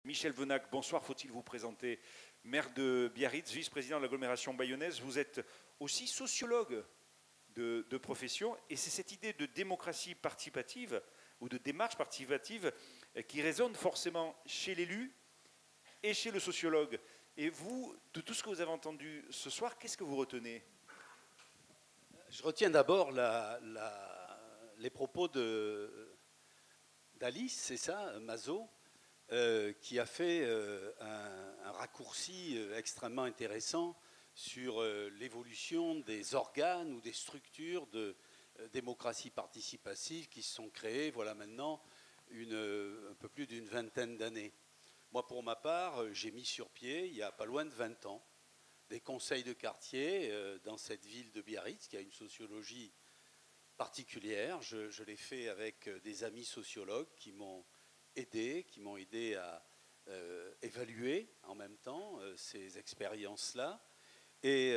Michel Venac, bonsoir, faut-il vous présenter? Maire de Biarritz, vice-président de l'agglomération bayonnaise, vous êtes aussi sociologue de profession, et c'est cette idée de démocratie participative ou de démarche participative qui résonne forcément chez l'élu et chez le sociologue. Et vous, de tout ce que vous avez entendu ce soir, qu'est-ce que vous retenez? Je retiens d'abord les propos d'Alice, c'est ça, Mazot, qui a fait un raccourci extrêmement intéressant sur l'évolution des organes ou des structures de démocratie participative qui se sont créées, voilà maintenant, un peu plus d'une vingtaine d'années. Moi, pour ma part, j'ai mis sur pied, il y a pas loin de 20 ans, des conseils de quartier dans cette ville de Biarritz, qui a une sociologie particulière. Je l'ai fait avec des amis sociologues qui m'ont aidé à évaluer en même temps ces expériences-là. Et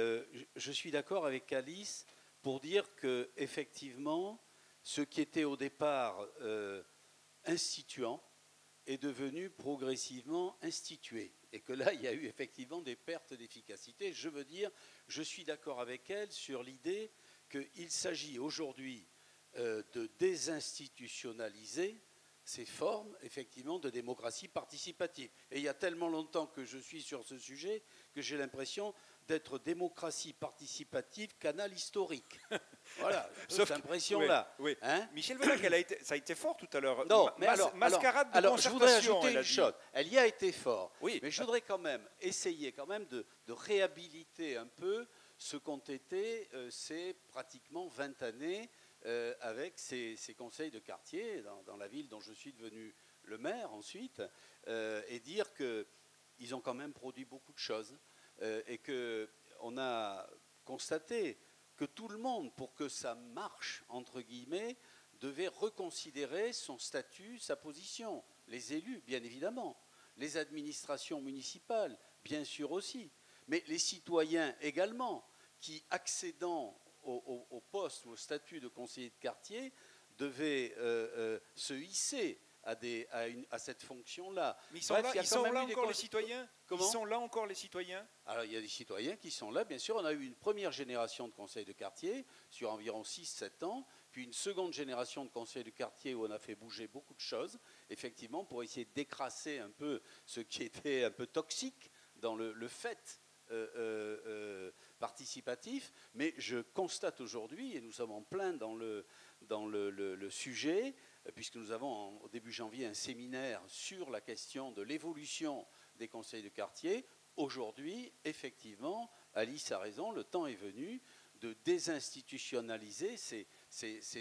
je suis d'accord avec Alice pour dire qu'effectivement, ce qui était au départ instituant est devenu progressivement institué. Et que là, il y a eu effectivement des pertes d'efficacité. Je veux dire, je suis d'accord avec elle sur l'idée qu'il s'agit aujourd'hui de désinstitutionnaliser ces formes, effectivement, de démocratie participative. Et il y a tellement longtemps que je suis sur ce sujet que j'ai l'impression d'être démocratie participative canal historique. Voilà, cette impression-là. Oui, oui. Hein? Michel Venac, ça a été fort tout à l'heure. Non, mais mascarade de alors, je voudrais concertation, ajouter une chose. Elle y a été fort. Oui. Mais je voudrais quand même essayer de réhabiliter un peu ce qu'ont été ces pratiquement 20 années avec ces conseils de quartier dans la ville dont je suis devenu le maire ensuite, et dire qu'ils ont quand même produit beaucoup de choses et qu'on a constaté que tout le monde, pour que ça marche, entre guillemets, devait reconsidérer son statut, sa position. Les élus, bien évidemment. Les administrations municipales, bien sûr aussi. Mais les citoyens également, qui, accédant au poste ou au statut de conseiller de quartier, devaient se hisser à cette fonction-là. Mais ils sont là encore les citoyens? Ils sont là encore les citoyens? Alors il y a des citoyens qui sont là, bien sûr. On a eu une première génération de conseils de quartier sur environ 6-7 ans, puis une seconde génération de conseils de quartier où on a fait bouger beaucoup de choses, effectivement, pour essayer de décrasser un peu ce qui était un peu toxique dans le fait participatif. Mais je constate aujourd'hui, et nous sommes en plein dans le sujet, puisque nous avons au début janvier un séminaire sur la question de l'évolution des conseils de quartier. Aujourd'hui, effectivement, Alice a raison, le temps est venu de désinstitutionnaliser ces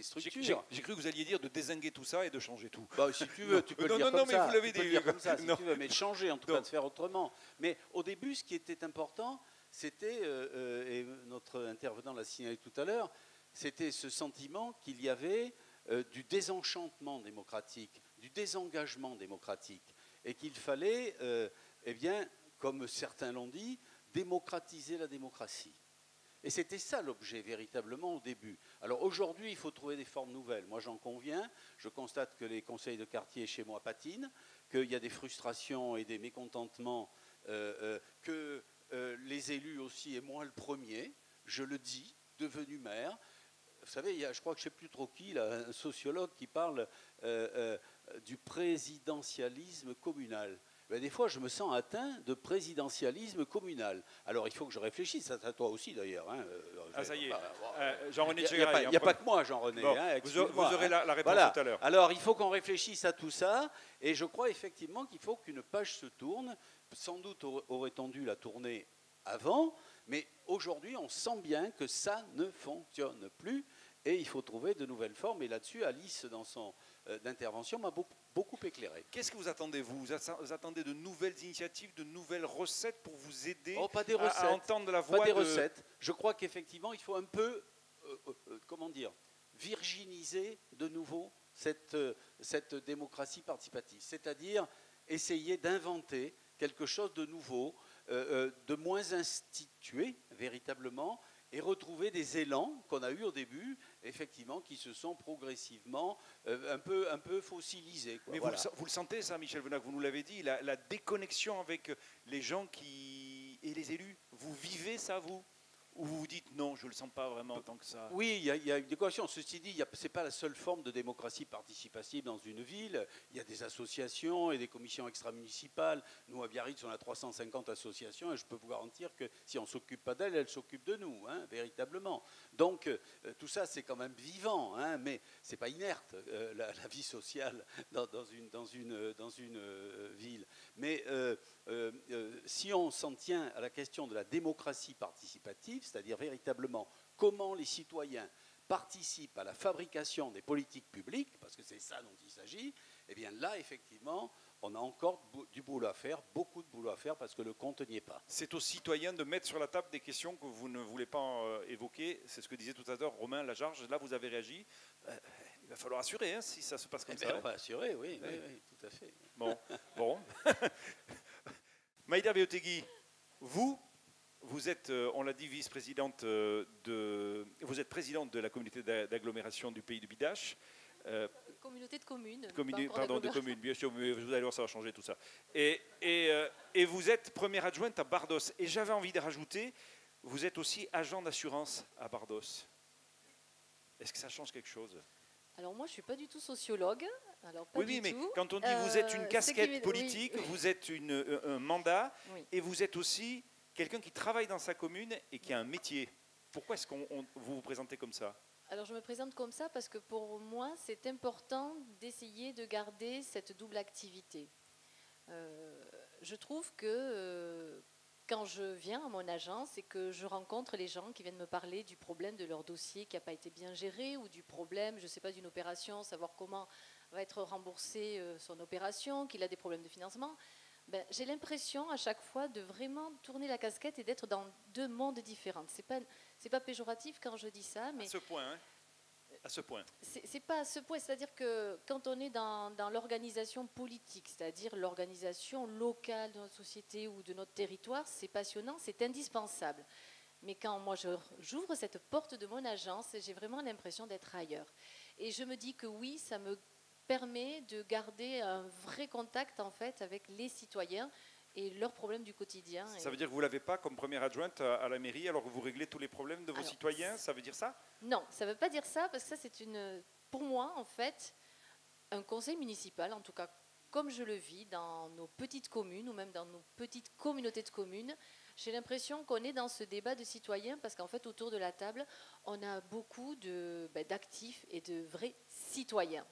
structures. J'ai cru que vous alliez dire de dézinguer tout ça et de changer tout. Bah, si tu veux, tu peux le dire comme ça. Non, mais vous l'avez dit. Tu peux le dire comme ça, si tu veux, mais de changer, en tout cas, de faire autrement. Mais au début, ce qui était important, c'était, et notre intervenant l'a signalé tout à l'heure, c'était ce sentiment qu'il y avait du désenchantement démocratique, du désengagement démocratique, et qu'il fallait, eh bien, comme certains l'ont dit, démocratiser la démocratie. Et c'était ça l'objet véritablement au début. Alors aujourd'hui, il faut trouver des formes nouvelles. Moi, j'en conviens. Je constate que les conseils de quartier chez moi patinent, qu'il y a des frustrations et des mécontentements, que les élus aussi, et moi le premier, je le dis, devenu maire. Vous savez, je crois que je ne sais plus trop qui, là, un sociologue qui parle du présidentialisme communal. Ben, des fois, je me sens atteint de présidentialisme communal. Alors, il faut que je réfléchisse, à toi aussi d'ailleurs. Hein. Ah, ça y est, Jean-René Il n'y a pas que moi, Jean-René. Bon, hein, vous aurez la réponse voilà. tout à l'heure. Alors, il faut qu'on réfléchisse à tout ça, et je crois effectivement qu'il faut qu'une page se tourne. Sans doute aurait-on dû la tourner avant, mais aujourd'hui, on sent bien que ça ne fonctionne plus, et il faut trouver de nouvelles formes. Et là-dessus, Alice, dans son intervention, m'a beaucoup éclairé. Qu'est-ce que vous attendez, vous attendez de nouvelles initiatives, de nouvelles recettes pour vous aider pas des recettes, à entendre la voix pas des recettes. Je crois qu'effectivement, il faut un peu, comment dire, virginiser de nouveau cette démocratie participative. C'est-à-dire essayer d'inventer quelque chose de nouveau, de moins institué, véritablement, et retrouver des élans qu'on a eus au début, effectivement, qui se sont progressivement un peu fossilisés. Quoi. Mais Voilà. vous le sentez, ça, Michel Venac, vous nous l'avez dit, la déconnexion avec les gens et les élus. Vous vivez ça, vous? Ou vous vous dites non, je ne le sens pas vraiment tant que ça? Oui, il y a une décoration. Ceci dit, ce n'est pas la seule forme de démocratie participative dans une ville. Il y a des associations et des commissions extra-municipales. Nous, à Biarritz, on a 350 associations et je peux vous garantir que si on ne s'occupe pas d'elles, elles s'occupent de nous, hein, véritablement. Donc, tout ça, c'est quand même vivant, hein, mais ce n'est pas inerte, la vie sociale dans une ville. Mais si on s'en tient à la question de la démocratie participative, c'est-à-dire véritablement comment les citoyens participent à la fabrication des politiques publiques, parce que c'est ça dont il s'agit, eh bien là, effectivement, on a encore du boulot à faire, beaucoup de boulot à faire, parce que le compte n'y est pas. C'est aux citoyens de mettre sur la table des questions que vous ne voulez pas évoquer. C'est ce que disait tout à l'heure Romain Lajarge. Là, vous avez réagi. Il va falloir assurer, hein, si ça se passe comme ça. On va assurer, oui, tout à fait. Bon. Maïda Beotegui, vous êtes, on l'a dit, vice-présidente vous êtes présidente de la communauté d'agglomération du pays de Bidache. Communauté de communes. Pardon, de communes, bien sûr, mais vous allez voir, ça va changer tout ça. Et vous êtes première adjointe à Bardos. Et j'avais envie de rajouter, vous êtes aussi agent d'assurance à Bardos. Est-ce que ça change quelque chose? Alors moi, je ne suis pas du tout sociologue. Alors, pas oui, du mais tout. quand on dit vous êtes une casquette politique, oui. vous êtes un mandat, oui. et vous êtes aussi quelqu'un qui travaille dans sa commune et qui a un métier. Pourquoi est-ce que vous vous présentez comme ça? Alors je me présente comme ça parce que pour moi, c'est important d'essayer de garder cette double activité. Je trouve que quand je viens à mon agence et que je rencontre les gens qui viennent me parler du problème de leur dossier qui n'a pas été bien géré ou du problème, je ne sais pas, d'une opération, savoir comment va être remboursée son opération, qu'il a des problèmes de financement, ben, j'ai l'impression à chaque fois de vraiment tourner la casquette et d'être dans deux mondes différents. C'est pas péjoratif quand je dis ça, mais... À ce point, hein? À ce point. C'est pas à ce point, c'est-à-dire que quand on est dans l'organisation politique, c'est-à-dire l'organisation locale de notre société ou de notre territoire, c'est passionnant, c'est indispensable. Mais quand moi j'ouvre cette porte de mon agence, j'ai vraiment l'impression d'être ailleurs. Et je me dis que oui, ça me permet de garder un vrai contact en fait avec les citoyens et leurs problèmes du quotidien. Ça veut dire que vous ne l'avez pas comme première adjointe à la mairie alors que vous réglez tous les problèmes de vos citoyens? Ça veut dire ça? Non, ça ne veut pas dire ça parce que ça c'est pour moi en fait un conseil municipal, en tout cas comme je le vis dans nos petites communes ou même dans nos petites communautés de communes. J'ai l'impression qu'on est dans ce débat de citoyens parce qu'en fait autour de la table on a beaucoup d'actifs et de vrais citoyens.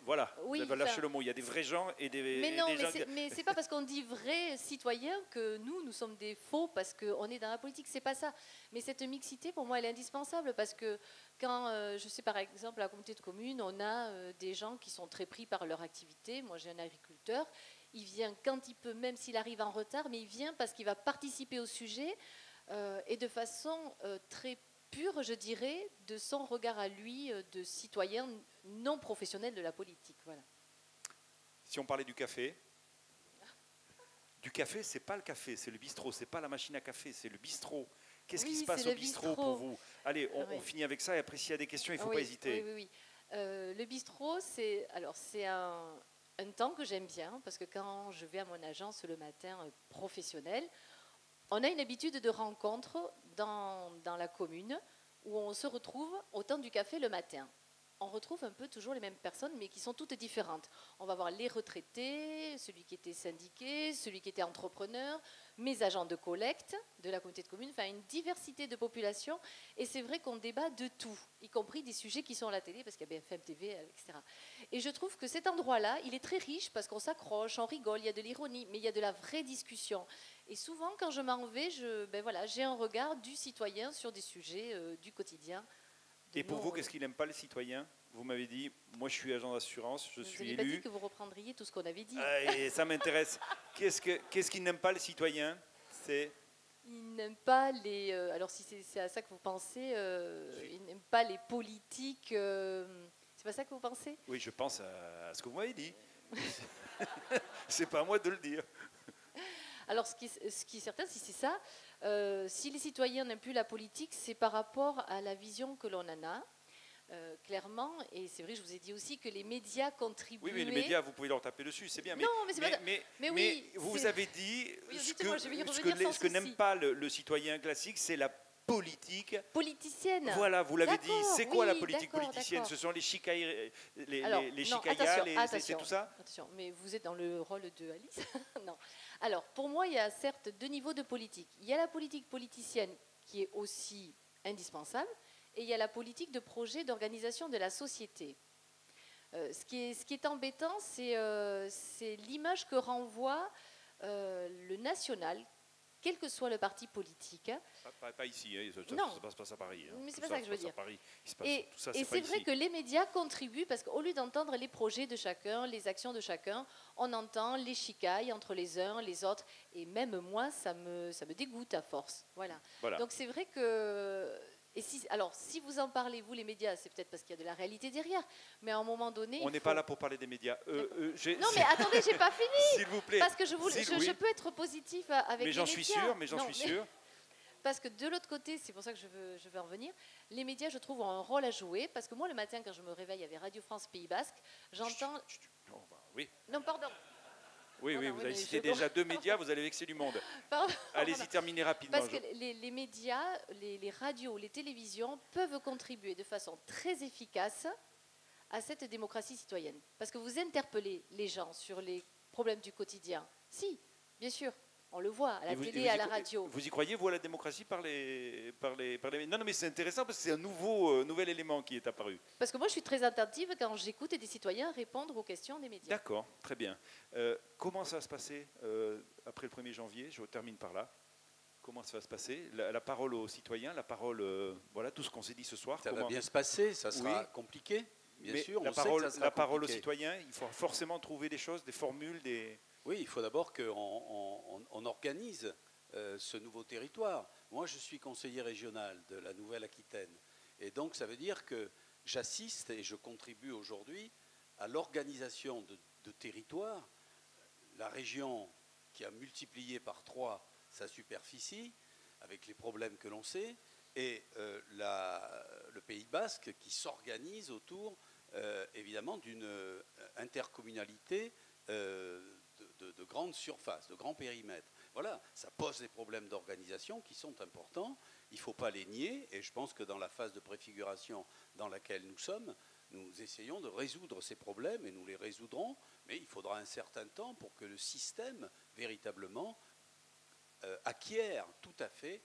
Voilà, oui, vous avez lâché le mot. Il y a des vrais gens et des gens... Mais mais c'est pas parce qu'on dit vrais citoyens que nous sommes des faux parce qu'on est dans la politique, c'est pas ça. Mais cette mixité, pour moi, elle est indispensable parce que quand, je sais par exemple, à la communauté de communes, on a des gens qui sont très pris par leur activité. Moi, j'ai un agriculteur, il vient quand il peut, même s'il arrive en retard, mais il vient parce qu'il va participer au sujet et de façon très pure, je dirais, de son regard à lui de citoyen non professionnel de la politique. Voilà. Si on parlait du café, c'est pas le café, c'est le bistrot, c'est pas la machine à café, c'est le bistrot. Qu'est-ce qui se passe au bistrot pour vous? Allez, on finit avec ça et après s'il y a des questions, il ne faut pas hésiter. Oui. Le bistrot, c'est un temps que j'aime bien parce que quand je vais à mon agence le matin professionnel, on a une habitude de rencontre dans la commune où on se retrouve au temps du café le matin. On retrouve un peu toujours les mêmes personnes, mais qui sont toutes différentes. On va voir les retraités, celui qui était syndiqué, celui qui était entrepreneur, mes agents de collecte de la communauté de communes, enfin une diversité de populations. Et c'est vrai qu'on débat de tout, y compris des sujets qui sont à la télé, parce qu'il y a BFM TV, etc. Et je trouve que cet endroit-là, il est très riche parce qu'on s'accroche, on rigole, il y a de l'ironie, mais il y a de la vraie discussion. Et souvent, quand je m'en vais, j'ai un regard du citoyen sur des sujets du quotidien. Et pour vous, qu'est-ce qu'il n'aime pas, les citoyens? Vous m'avez dit, moi je suis agent d'assurance, je suis élu. Vous n'avez pas dit que vous reprendriez tout ce qu'on avait dit. Et ça m'intéresse. Qu'est-ce qu'il n'aime pas, les citoyens? Ils n'aiment pas les... alors si c'est à ça que vous pensez, ils n'aiment pas les politiques... c'est pas ça que vous pensez? Oui, je pense à ce que vous m'avez dit. C'est pas à moi de le dire. Alors, ce qui est certain, si c'est ça, si les citoyens n'aiment plus la politique, c'est par rapport à la vision que l'on en a. Clairement, et c'est vrai, je vous ai dit aussi que les médias contribuaient. Oui, mais les médias, vous pouvez leur taper dessus, c'est bien. Non, mais c'est pas. Mais oui, vous avez dit oui, ce que n'aime pas le citoyen classique, c'est la politique politicienne. Voilà, vous l'avez dit. C'est quoi la politique politicienne? d'accord. Ce sont les chicailles, c'est tout ça? Attention, mais vous êtes dans le rôle de Alice. Non. Alors, pour moi, il y a certes deux niveaux de politique. Il y a la politique politicienne qui est aussi indispensable, et il y a la politique de projet d'organisation de la société. Ce qui est embêtant, c'est l'image que renvoie le national, quel que soit le parti politique. Pas ici, hein, ça non, se passe pas à Paris. Hein. Mais c'est pas ça que je veux dire. Et c'est vrai que les médias contribuent, parce qu'au lieu d'entendre les projets de chacun, les actions de chacun, on entend les chicailles entre les uns, les autres, et même moi, ça me dégoûte à force. Voilà. Donc c'est vrai que... Et si vous en parlez, vous, les médias, c'est peut-être parce qu'il y a de la réalité derrière, mais à un moment donné... On n'est pas là pour parler des médias. Non, mais attendez, j'ai pas fini. S'il vous plaît. Parce que je peux être positif avec les médias. Mais j'en suis sûr. Parce que de l'autre côté, c'est pour ça que je veux en venir, les médias, je trouve, ont un rôle à jouer, parce que moi, le matin, quand je me réveille avec Radio France Pays Basque, j'entends... Oui. Non, pardon. Oui, vous avez cité déjà 2 médias, vous allez vexer du monde. Allez-y, terminez rapidement. Parce que les médias, les radios, les télévisions peuvent contribuer de façon très efficace à cette démocratie citoyenne. Parce que vous interpellez les gens sur les problèmes du quotidien. Si, bien sûr. On le voit à la télé, à la radio. Vous y croyez, vous, à la démocratie par les... Non, mais c'est intéressant parce que c'est un nouvel élément qui est apparu. Parce que moi, je suis très attentive quand j'écoute des citoyens répondre aux questions des médias. D'accord, très bien. Comment ça va se passer après le 1er janvier? Je termine par là. Comment ça va se passer? La parole aux citoyens, la parole... voilà, tout ce qu'on s'est dit ce soir. Ça va bien se passer, ça sera compliqué, bien sûr. La parole aux citoyens, il faut forcément trouver des choses, des formules, des... Oui, il faut d'abord qu'on organise ce nouveau territoire. Moi, je suis conseiller régional de la Nouvelle-Aquitaine. Et donc, ça veut dire que j'assiste et je contribue aujourd'hui à l'organisation de territoires. La région qui a multiplié par 3 sa superficie, avec les problèmes que l'on sait, et le Pays Basque qui s'organise autour, évidemment, d'une intercommunalité de grande surface, de grand périmètre. Voilà, ça pose des problèmes d'organisation qui sont importants. Il ne faut pas les nier. Et je pense que dans la phase de préfiguration dans laquelle nous sommes, nous essayons de résoudre ces problèmes et nous les résoudrons. Mais il faudra un certain temps pour que le système, véritablement, acquiert tout à fait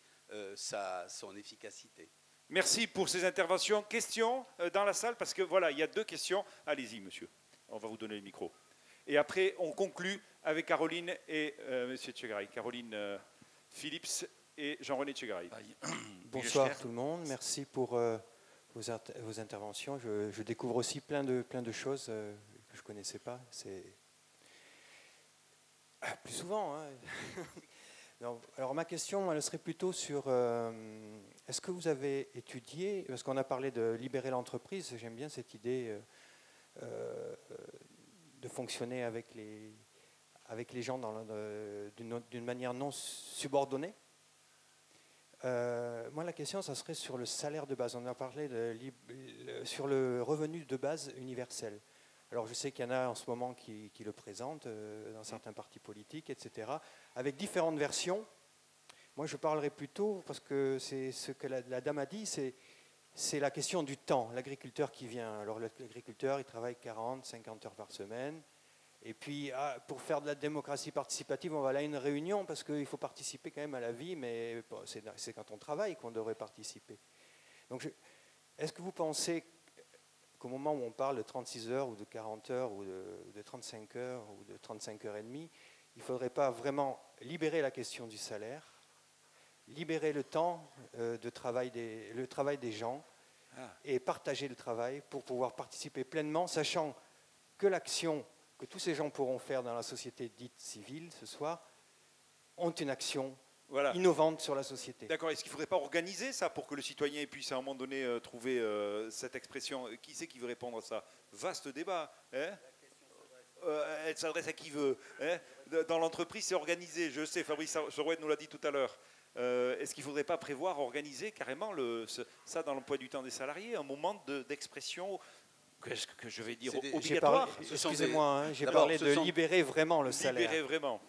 son efficacité. Merci pour ces interventions. Questions dans la salle? Parce que voilà, il y a 2 questions. Allez-y, monsieur. On va vous donner le micro. Et après, on conclut avec Caroline et M. Tchegaray. Caroline Phillips et Jean-René Tchegaray. Bonsoir tout le monde. Merci pour vos interventions. Je découvre aussi plein de choses que je ne connaissais pas. C'est plus souvent. Hein. Non, alors ma question, elle serait plutôt sur est-ce que vous avez étudié, parce qu'on a parlé de libérer l'entreprise, j'aime bien cette idée de fonctionner avec les gens d'une manière non subordonnée. Moi, la question, ça serait sur le salaire de base. On a parlé sur le revenu de base universel. Alors, je sais qu'il y en a en ce moment qui le présentent dans certains partis politiques, etc., avec différentes versions. Moi, je parlerai plutôt, parce que c'est ce que la dame a dit, c'est la question du temps, l'agriculteur qui vient. Alors l'agriculteur, il travaille 40, 50 heures par semaine. Et puis, pour faire de la démocratie participative, on va aller à une réunion parce qu'il faut participer quand même à la vie, mais bon, c'est quand on travaille qu'on devrait participer. Donc, est-ce que vous pensez qu'au moment où on parle de 36 heures ou de 40 heures ou de 35 heures ou de 35 heures et demie, il ne faudrait pas vraiment libérer la question du salaire, libérer le temps le travail des gens et partager le travail pour pouvoir participer pleinement, sachant que l'action que tous ces gens pourront faire dans la société dite civile ce soir ont une action innovante sur la société. D'accord, est-ce qu'il ne faudrait pas organiser ça pour que le citoyen puisse à un moment donné trouver cette expression? Qui c'est qui veut répondre à ça? Vaste débat. Hein? elle s'adresse à qui veut. Hein. Dans l'entreprise, c'est organisé. Je sais, Fabrice Sorouet nous l'a dit tout à l'heure. Est-ce qu'il ne faudrait pas prévoir, organiser carrément ça dans l'emploi du temps des salariés, un moment d'expression que je vais dire obligatoire? Excusez-moi, j'ai parlé de libérer vraiment le salaire. Libérer vraiment.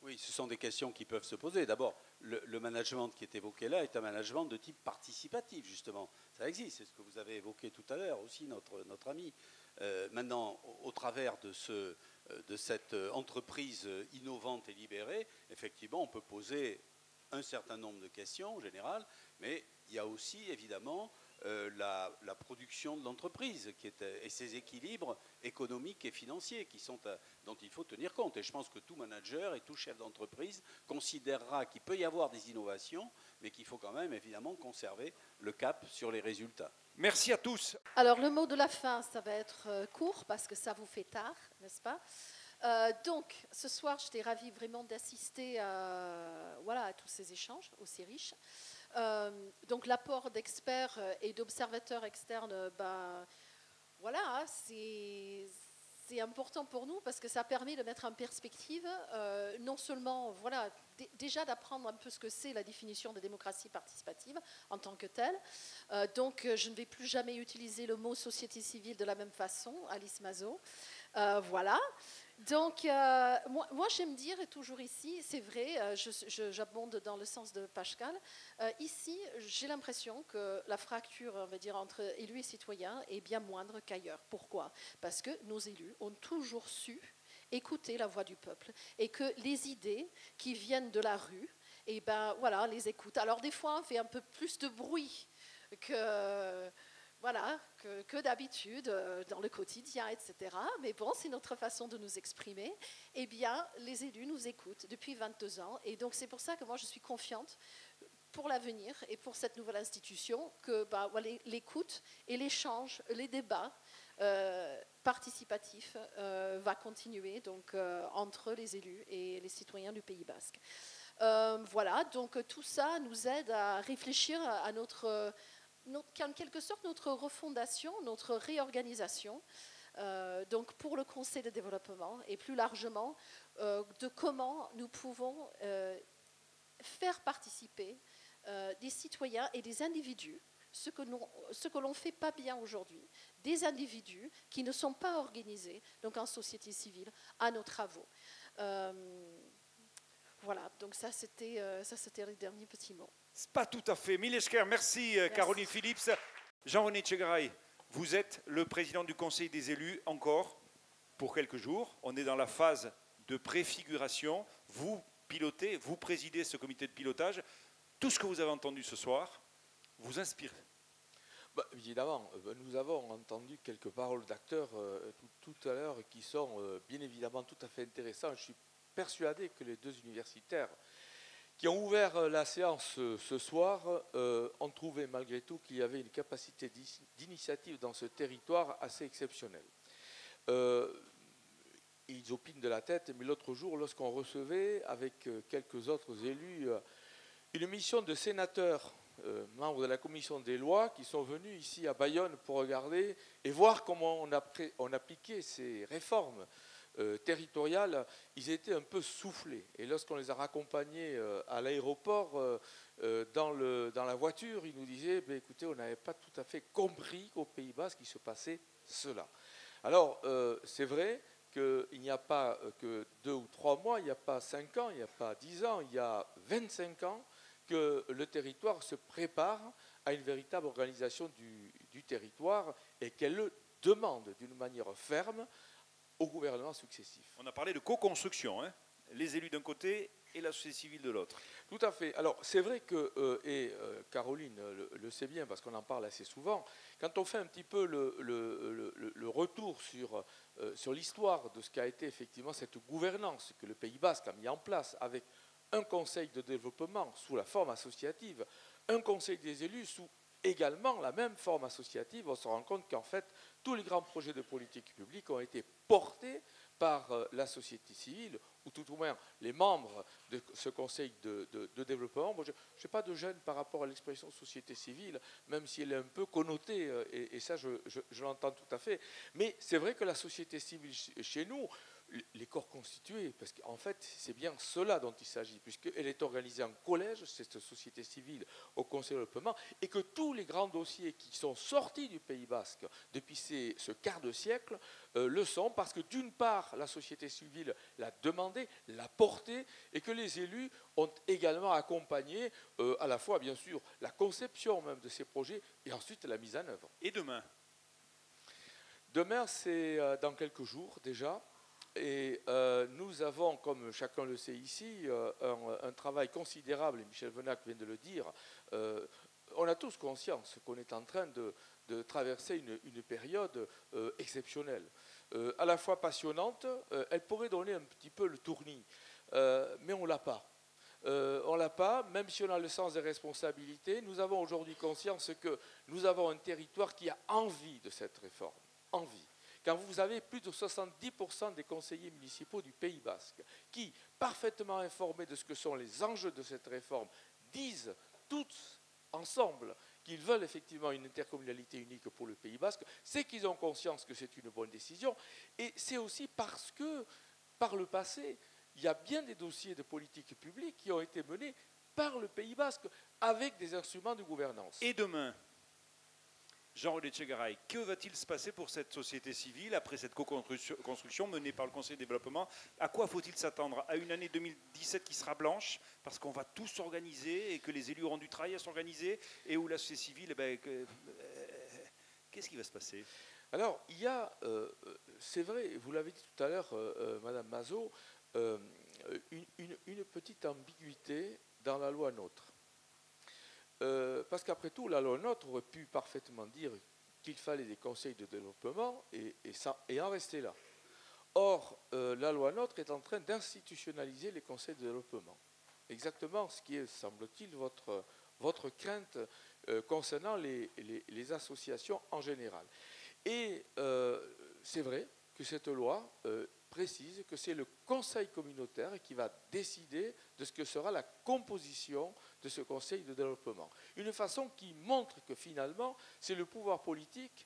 Oui, ce sont des questions qui peuvent se poser. D'abord, le management qui est évoqué là est un management de type participatif, justement. Ça existe, c'est ce que vous avez évoqué tout à l'heure aussi, notre ami. Maintenant, au travers de cette entreprise innovante et libérée, effectivement, on peut poser un certain nombre de questions en général, mais il y a aussi, évidemment, la production de l'entreprise et ses équilibres économiques et financiers dont il faut tenir compte. Et je pense que tout manager et tout chef d'entreprise considérera qu'il peut y avoir des innovations, mais qu'il faut quand même évidemment conserver le cap sur les résultats. Merci à tous. Alors le mot de la fin, ça va être court parce que ça vous fait tard, n'est-ce pas? Donc ce soir, j'étais ravie vraiment d'assister à tous ces échanges aussi riches. Donc l'apport d'experts et d'observateurs externes, c'est important pour nous parce que ça permet de mettre en perspective non seulement déjà d'apprendre un peu ce que c'est la définition de démocratie participative en tant que telle. Donc je ne vais plus jamais utiliser le mot société civile de la même façon, Alice Mazot. Voilà. Donc, moi, j'aime dire, et toujours ici, c'est vrai, j'abonde dans le sens de Pascal, ici, j'ai l'impression que la fracture, on va dire, entre élus et citoyens est bien moindre qu'ailleurs. Pourquoi? Parce que nos élus ont toujours su écouter la voix du peuple et que les idées qui viennent de la rue, les écoutent. Alors, des fois, on fait un peu plus de bruit que d'habitude dans le quotidien, etc. Mais bon, c'est notre façon de nous exprimer. Eh bien, les élus nous écoutent depuis 22 ans. Et donc, c'est pour ça que moi, je suis confiante pour l'avenir et pour cette nouvelle institution que l'écoute et l'échange, les débats participatifs va continuer donc, entre les élus et les citoyens du Pays Basque. Donc tout ça nous aide à réfléchir à en quelque sorte notre refondation, notre réorganisation, donc pour le Conseil de développement et plus largement de comment nous pouvons faire participer des citoyens et des individus, ce que l'on ne fait pas bien aujourd'hui, des individus qui ne sont pas organisés, donc en société civile, à nos travaux. Donc ça c'était les derniers petits mots. Pas tout à fait. Milesker, merci Caroline Phillips. Jean-René Tchegaray, vous êtes le président du Conseil des élus encore pour quelques jours. On est dans la phase de préfiguration. Vous pilotez, vous présidez ce comité de pilotage. Tout ce que vous avez entendu ce soir vous inspire? Évidemment, nous avons entendu quelques paroles d'acteurs tout à l'heure qui sont bien évidemment tout à fait intéressantes. Je suis persuadé que les deux universitaires qui ont ouvert la séance ce soir ont trouvé malgré tout qu'il y avait une capacité d'initiative dans ce territoire assez exceptionnelle. Ils opinent de la tête, mais l'autre jour, lorsqu'on recevait avec quelques autres élus une mission de sénateurs, membres de la commission des lois, qui sont venus ici à Bayonne pour regarder et voir comment on appliquait ces réformes territoriales, ils étaient un peu soufflés. Et lorsqu'on les a raccompagnés à l'aéroport, dans la voiture, ils nous disaient écoutez, on n'avait pas tout à fait compris qu'au Pays Basque, il se passait cela. Alors, c'est vrai qu'il n'y a pas que 2 ou 3 mois, il n'y a pas 5 ans, il n'y a pas 10 ans, il y a 25 ans que le territoire se prépare à une véritable organisation du territoire et qu'elle le demande d'une manière ferme aux gouvernements successifs. On a parlé de co-construction, hein, les élus d'un côté et la société civile de l'autre. Tout à fait. Alors, c'est vrai que, Caroline le sait bien parce qu'on en parle assez souvent, quand on fait un petit peu le retour sur l'histoire de ce qu'a été effectivement cette gouvernance que le Pays Basque a mis en place avec un conseil de développement sous la forme associative, un conseil des élus sous également la même forme associative, on se rend compte qu'en fait, tous les grands projets de politique publique ont été portés par la société civile, ou tout au moins les membres de ce conseil de développement. Moi, je n'ai pas de gêne par rapport à l'expression société civile, même si elle est un peu connotée, et ça, je l'entends tout à fait. Mais c'est vrai que la société civile chez nous, les corps constitués, parce qu'en fait, c'est bien cela dont il s'agit, puisqu'elle est organisée en collège, cette société civile au Conseil de développement, et que tous les grands dossiers qui sont sortis du Pays basque depuis ce quart de siècle le sont, parce que d'une part, la société civile l'a demandé, l'a porté, et que les élus ont également accompagné à la fois, bien sûr, la conception même de ces projets, et ensuite la mise en œuvre. Et demain? Demain, c'est dans quelques jours déjà. Et nous avons, comme chacun le sait ici, un travail considérable, et Michel Venac vient de le dire. On a tous conscience qu'on est en train de traverser une période exceptionnelle, à la fois passionnante. Elle pourrait donner un petit peu le tournis, mais on ne l'a pas. On ne l'a pas, même si on a le sens des responsabilités. Nous avons aujourd'hui conscience que nous avons un territoire qui a envie de cette réforme. Envie. Quand vous avez plus de 70% des conseillers municipaux du Pays basque qui, parfaitement informés de ce que sont les enjeux de cette réforme, disent tous ensemble qu'ils veulent effectivement une intercommunalité unique pour le Pays basque, c'est qu'ils ont conscience que c'est une bonne décision. Et c'est aussi parce que, par le passé, il y a bien des dossiers de politique publique qui ont été menés par le Pays basque avec des instruments de gouvernance. Et demain, Jean-René Etchegaray, que va-t-il se passer pour cette société civile après cette co-construction menée par le Conseil de développement? À quoi faut-il s'attendre? À une année 2017 qui sera blanche, parce qu'on va tous s'organiser et que les élus auront du travail à s'organiser, et où la société civile, qu'est-ce qui va se passer? Alors, il y a, c'est vrai, vous l'avez dit tout à l'heure, Madame Mazot, une petite ambiguïté dans la loi NOTRe. Parce qu'après tout, la loi NOTRe aurait pu parfaitement dire qu'il fallait des conseils de développement et en rester là. Or, la loi NOTRe est en train d'institutionnaliser les conseils de développement. Exactement ce qui est, semble-t-il, votre crainte concernant les associations en général. Et c'est vrai que cette loi précise que c'est le conseil communautaire qui va décider de ce que sera la composition de ce conseil de développement. Une façon qui montre que finalement, c'est le pouvoir politique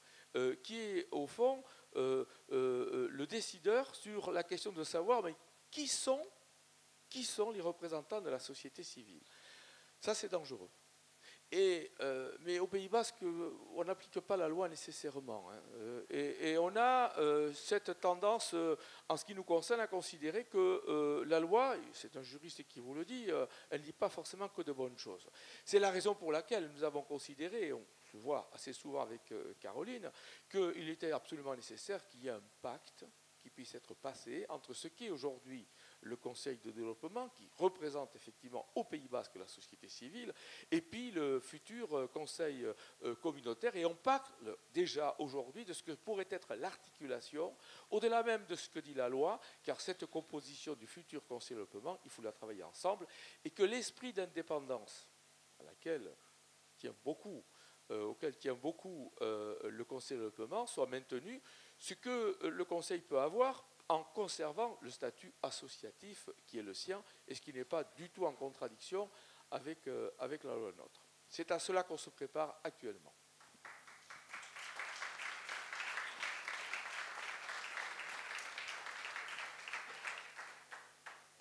qui est au fond le décideur sur la question de savoir mais qui sont les représentants de la société civile. Ça, c'est dangereux. Mais au Pays basque, on n'applique pas la loi nécessairement. Hein. Et on a cette tendance, en ce qui nous concerne, à considérer que la loi, c'est un juriste qui vous le dit, elle ne dit pas forcément que de bonnes choses. C'est la raison pour laquelle nous avons considéré, on se voit assez souvent avec Caroline, qu'il était absolument nécessaire qu'il y ait un pacte qui puisse être passé entre ce qui est aujourd'hui le Conseil de développement, qui représente effectivement au Pays basque la société civile, et puis le futur Conseil communautaire. Et on parle déjà aujourd'hui de ce que pourrait être l'articulation, au-delà même de ce que dit la loi, car cette composition du futur Conseil de développement, il faut la travailler ensemble, et que l'esprit d'indépendance auquel tient beaucoup le Conseil de développement soit maintenu, ce que le Conseil peut avoir en conservant le statut associatif qui est le sien et ce qui n'est pas du tout en contradiction avec la loi NOTRe. C'est à cela qu'on se prépare actuellement.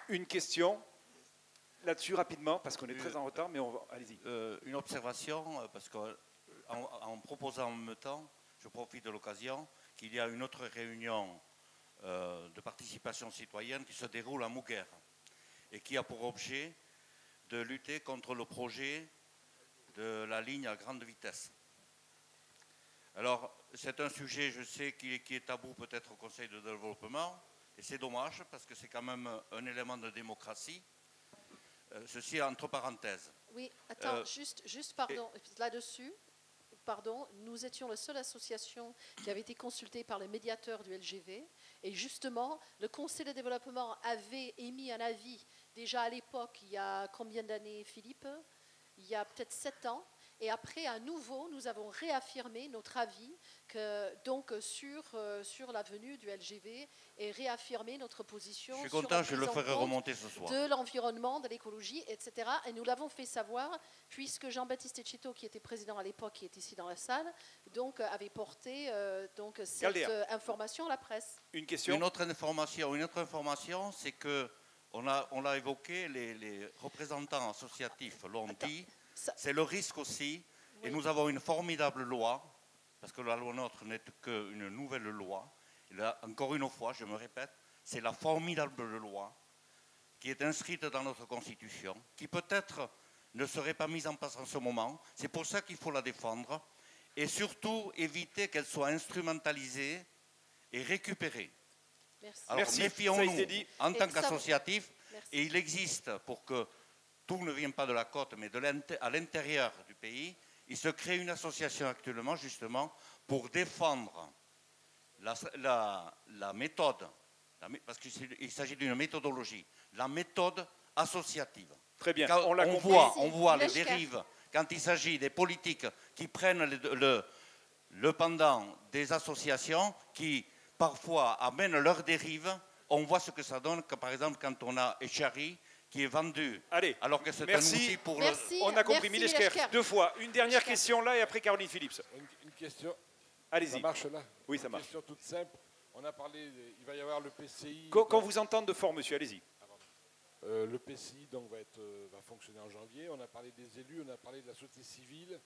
Une question là-dessus rapidement, parce qu'on est très en retard, mais allez-y. Une observation, parce qu'en proposant en même temps, je profite de l'occasion, qu'il y a une autre réunion de participation citoyenne qui se déroule à Mouguer et qui a pour objet de lutter contre le projet de la ligne à grande vitesse. Alors, c'est un sujet, je sais, qui est tabou peut-être au Conseil de développement, et c'est dommage parce que c'est quand même un élément de démocratie. Ceci entre parenthèses. Oui, attends, juste pardon, là-dessus. Pardon, nous étions la seule association qui avait été consultée par le médiateur du LGV. Et justement, le Conseil de développement avait émis un avis déjà à l'époque, il y a combien d'années, Philippe? Il y a peut-être 7 ans. Et après, à nouveau, nous avons réaffirmé notre avis sur la venue du LGV et réaffirmé notre position Je suis sur content, la je prise le en ferai compte remonter ce soir. de l'environnement, de l'écologie, etc. Et nous l'avons fait savoir, puisque Jean-Baptiste Etchito, qui était président à l'époque, qui est ici dans la salle, donc avait porté cette information à la presse. Une question. Une autre information, c'est que on l'a évoqué, les représentants associatifs l'ont dit, c'est le risque aussi, et nous avons une formidable loi, parce que la loi NOTRe n'est qu'une nouvelle loi, et là, encore une fois, je me répète, c'est la formidable loi qui est inscrite dans notre Constitution, qui peut-être ne serait pas mise en place en ce moment, c'est pour ça qu'il faut la défendre, et surtout éviter qu'elle soit instrumentalisée et récupérée. Merci. Alors Merci, méfions-nous en tant ça- qu'associatif, Merci. et il existe, pour que tout ne vienne pas de la côte, mais à l'intérieur du pays, il se crée une association actuellement, justement, pour défendre la méthode, parce qu'il s'agit d'une méthodologie, la méthode associative. Très bien, Quand on l'a on compris. voit les Lechka. dérives, quand il s'agit des politiques qui prennent le pendant des associations qui parfois amènent leurs dérives, on voit ce que ça donne, par exemple quand on a Echari qui est vendu, Allez, alors que c'est un merci. outil pour Merci. On a compris, Merci, Mileshker, Lechka. 2 fois. Une dernière question là et après Caroline Phillips. Une question. Ça Allez-y. marche là? Oui, ça Une marche. question toute simple. On a parlé, il va y avoir le PCI. Quand vous entendez de fort, monsieur, allez-y. Le PCI donc, va fonctionner en janvier. On a parlé des élus, on a parlé de la société civile.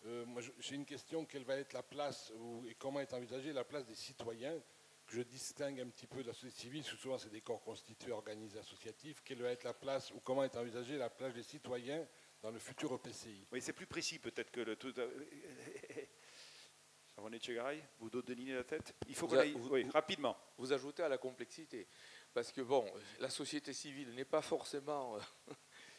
Moi, j'ai une question. Quelle va être la place et comment est envisagée la place des citoyens, que je distingue un petit peu de la société civile, parce que souvent c'est des corps constitués, organisés, associatifs. Quelle va être la place ou comment est envisagée la place des citoyens dans le futur PCI? Oui, c'est plus précis peut-être que le tout. René Tchegaray, vous donnez la tête. Il faut qu'on aille rapidement. Vous ajoutez à la complexité. Parce que, bon, la société civile n'est pas forcément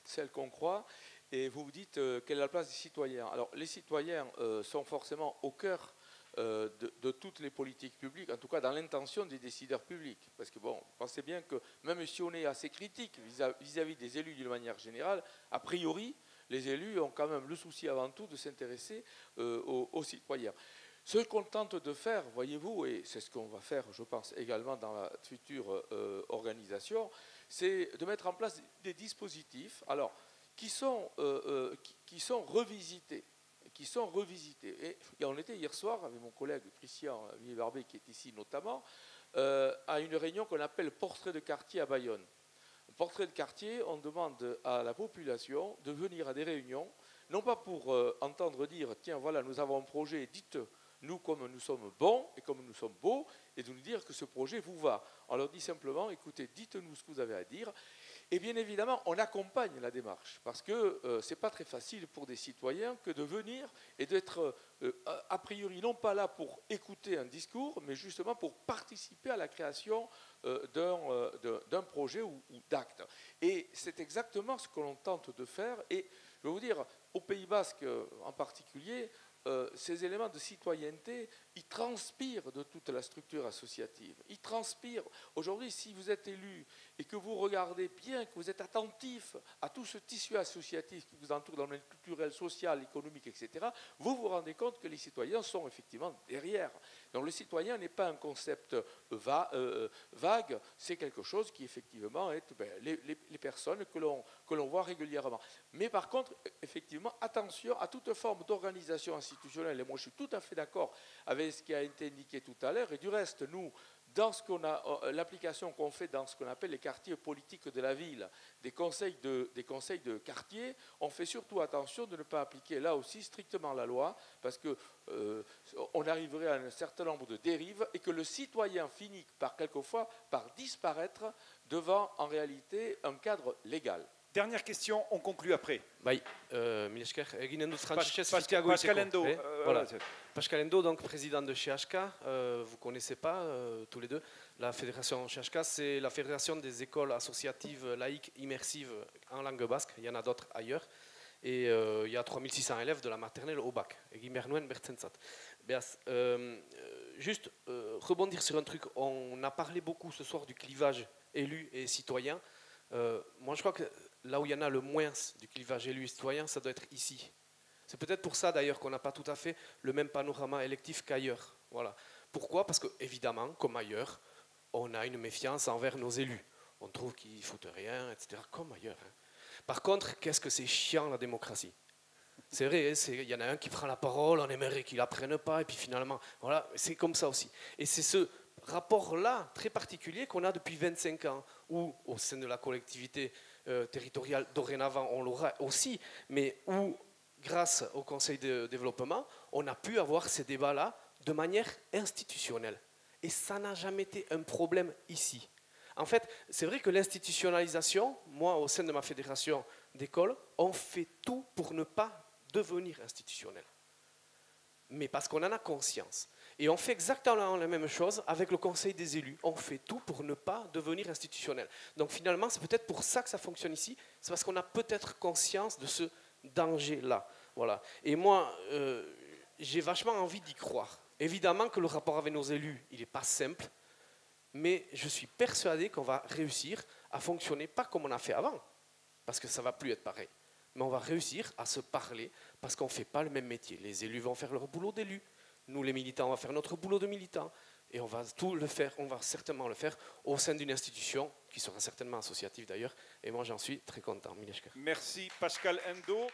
celle qu'on croit. Et vous vous dites, quelle est la place des citoyens? Alors, les citoyens sont forcément au cœur de toutes les politiques publiques, en tout cas dans l'intention des décideurs publics. Parce que, bon, pensez bien que même si on est assez critique vis-à-vis des élus d'une manière générale, a priori, les élus ont quand même le souci avant tout de s'intéresser aux citoyens. Ce qu'on tente de faire, voyez-vous, et c'est ce qu'on va faire, je pense, également dans la future organisation, c'est de mettre en place des dispositifs alors, qui sont revisités. Et on était hier soir, avec mon collègue Christian Villiers-Barbet, qui est ici notamment, à une réunion qu'on appelle Portrait de quartier à Bayonne. Portrait de quartier, on demande à la population de venir à des réunions, non pas pour entendre dire, tiens, voilà, nous avons un projet, dites-nous comme nous sommes bons et comme nous sommes beaux, et de nous dire que ce projet vous va. On leur dit simplement, écoutez, dites-nous ce que vous avez à dire. Et bien évidemment, on accompagne la démarche, parce que ce n'est pas très facile pour des citoyens que de venir et d'être, a priori, non pas là pour écouter un discours, mais justement pour participer à la création d'un projet ou d'acte. Et c'est exactement ce que l'on tente de faire. Et je vais vous dire, au Pays Basque en particulier, ces éléments de citoyenneté, ils transpirent de toute la structure associative. Ils transpirent. Aujourd'hui, si vous êtes élu et que vous regardez bien, que vous êtes attentif à tout ce tissu associatif qui vous entoure dans le domaine culturel, social, économique, etc., vous vous rendez compte que les citoyens sont effectivement derrière. Donc le citoyen n'est pas un concept vague, c'est quelque chose qui effectivement est les personnes que l'on voit régulièrement. Mais par contre, effectivement, attention à toute forme d'organisation institutionnelle. Et moi, je suis tout à fait d'accord avec ce qui a été indiqué tout à l'heure. Et du reste, nous, dans l'application qu'on fait dans ce qu'on appelle les quartiers politiques de la ville, des conseils de quartier, on fait surtout attention de ne pas appliquer là aussi strictement la loi, parce qu'on arriverait à un certain nombre de dérives et que le citoyen finit quelquefois par disparaître devant en réalité un cadre légal. Dernière question, on conclut après. Bai, Mileshker, eginen dut Franceschez Pascal Endo, Voilà. Pascal Endo, donc président de CHK, vous ne connaissez pas tous les deux. La fédération CHK, c'est la fédération des écoles associatives laïques immersives en langue basque. Il y en a d'autres ailleurs. Et il y a 3600 élèves de la maternelle au bac. Juste rebondir sur un truc. On a parlé beaucoup ce soir du clivage élu et citoyen. Moi, je crois que là où il y en a le moins du clivage élu et citoyen, ça doit être ici. C'est peut-être pour ça d'ailleurs qu'on n'a pas tout à fait le même panorama électif qu'ailleurs. Voilà. Pourquoi? Parce que, évidemment, comme ailleurs, on a une méfiance envers nos élus. On trouve qu'ils ne foutent rien, etc., comme ailleurs. Hein. Par contre, qu'est-ce que c'est chiant la démocratie? C'est vrai, il y en a un qui prend la parole, on aimerait qu'il ne la prenne pas, et puis finalement, voilà, c'est comme ça aussi. Et c'est ce rapport-là, très particulier, qu'on a depuis 25 ans, où, au sein de la collectivité territoriale, dorénavant, on l'aura aussi, mais où, grâce au Conseil de développement, on a pu avoir ces débats-là de manière institutionnelle. Et ça n'a jamais été un problème ici. En fait, c'est vrai que l'institutionnalisation, moi, au sein de ma fédération d'écoles, on fait tout pour ne pas devenir institutionnel. Mais parce qu'on en a conscience. Et on fait exactement la même chose avec le Conseil des élus. On fait tout pour ne pas devenir institutionnel. Donc finalement, c'est peut-être pour ça que ça fonctionne ici. C'est parce qu'on a peut-être conscience de ce danger-là. Voilà. Et moi, j'ai vachement envie d'y croire. Évidemment que le rapport avec nos élus, il n'est pas simple. Mais je suis persuadé qu'on va réussir à fonctionner, pas comme on a fait avant, parce que ça ne va plus être pareil. Mais on va réussir à se parler, parce qu'on ne fait pas le même métier. Les élus vont faire leur boulot d'élus. Nous, les militants, on va faire notre boulot de militants. Et on va tout le faire, on va certainement le faire au sein d'une institution, qui sera certainement associative d'ailleurs. Et moi, j'en suis très content. Mileshka. Merci Pascal Endo.